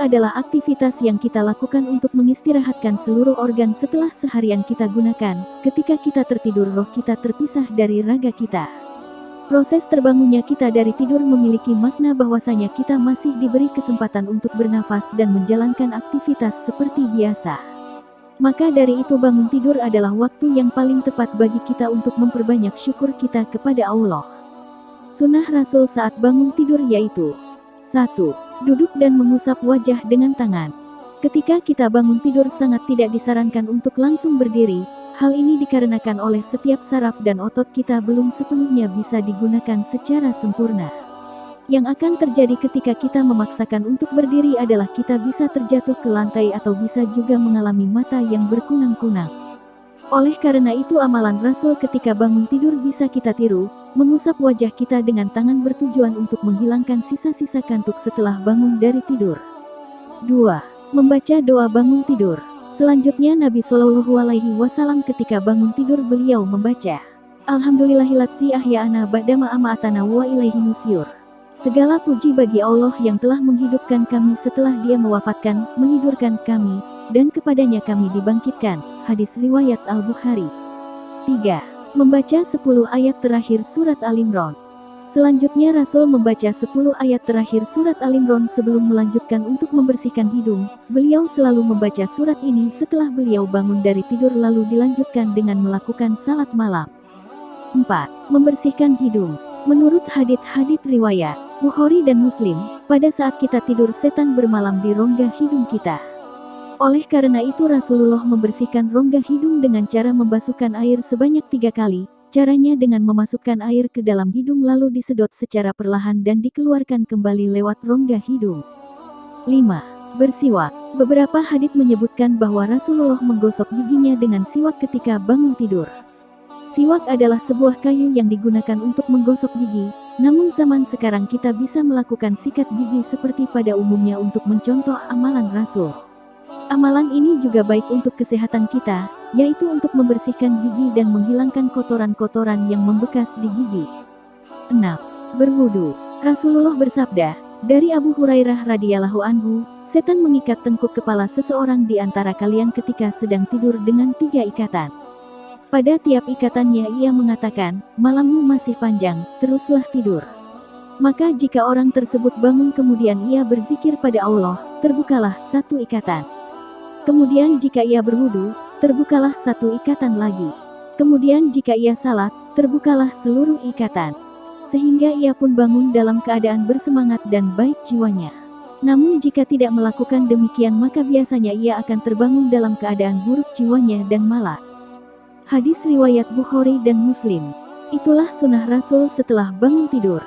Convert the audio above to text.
adalah aktivitas yang kita lakukan untuk mengistirahatkan seluruh organ setelah seharian kita gunakan. Ketika kita tertidur, roh kita terpisah dari raga kita. Proses terbangunnya kita dari tidur memiliki makna bahwasanya kita masih diberi kesempatan untuk bernafas dan menjalankan aktivitas seperti biasa. Maka dari itu bangun tidur adalah waktu yang paling tepat bagi kita untuk memperbanyak syukur kita kepada Allah. Sunnah Rasul saat bangun tidur yaitu 1. Duduk dan mengusap wajah dengan tangan. Ketika kita bangun tidur sangat tidak disarankan untuk langsung berdiri. Hal ini dikarenakan oleh setiap saraf dan otot kita belum sepenuhnya bisa digunakan secara sempurna. Yang akan terjadi ketika kita memaksakan untuk berdiri adalah kita bisa terjatuh ke lantai atau bisa juga mengalami mata yang berkunang-kunang. Oleh karena itu amalan Rasul ketika bangun tidur bisa kita tiru, mengusap wajah kita dengan tangan bertujuan untuk menghilangkan sisa-sisa kantuk setelah bangun dari tidur. 2. Membaca doa bangun tidur. Selanjutnya Nabi Shallallahu Alaihi Wasallam ketika bangun tidur beliau membaca Alhamdulillahilladzi ahya'ana ba'dama amatana wa ilaihi nusyur. Segala puji bagi Allah yang telah menghidupkan kami setelah Dia mewafatkan, menidurkan kami, dan kepadanya kami dibangkitkan. Hadis riwayat Al-Bukhari. 3. Membaca 10 ayat terakhir surat Al-Imran. Selanjutnya Rasul membaca 10 ayat terakhir surat Al-Imran sebelum melanjutkan untuk membersihkan hidung. Beliau selalu membaca surat ini setelah beliau bangun dari tidur lalu dilanjutkan dengan melakukan salat malam. 4. Membersihkan hidung. Menurut hadits riwayat Bukhari dan Muslim, pada saat kita tidur setan bermalam di rongga hidung kita. Oleh karena itu Rasulullah membersihkan rongga hidung dengan cara membasuhkan air sebanyak 3 kali. Caranya dengan memasukkan air ke dalam hidung lalu disedot secara perlahan dan dikeluarkan kembali lewat rongga hidung. 5. Bersiwak. Beberapa hadits menyebutkan bahwa Rasulullah menggosok giginya dengan siwak ketika bangun tidur. Siwak adalah sebuah kayu yang digunakan untuk menggosok gigi, namun zaman sekarang kita bisa melakukan sikat gigi seperti pada umumnya untuk mencontoh amalan Rasul. Amalan ini juga baik untuk kesehatan kita, yaitu untuk membersihkan gigi dan menghilangkan kotoran-kotoran yang membekas di gigi. 6. Berwudu. Rasulullah bersabda, dari Abu Hurairah radhiyallahu anhu, setan mengikat tengkuk kepala seseorang di antara kalian ketika sedang tidur dengan 3 ikatan. Pada tiap ikatannya ia mengatakan, malammu masih panjang, teruslah tidur. Maka jika orang tersebut bangun kemudian ia berzikir pada Allah, terbukalah 1 ikatan. Kemudian jika ia berwudu, terbukalah 1 ikatan lagi. Kemudian jika ia salat, terbukalah seluruh ikatan. Sehingga ia pun bangun dalam keadaan bersemangat dan baik jiwanya. Namun jika tidak melakukan demikian maka biasanya ia akan terbangun dalam keadaan buruk jiwanya dan malas. Hadis riwayat Bukhari dan Muslim. Itulah sunnah Rasul setelah bangun tidur.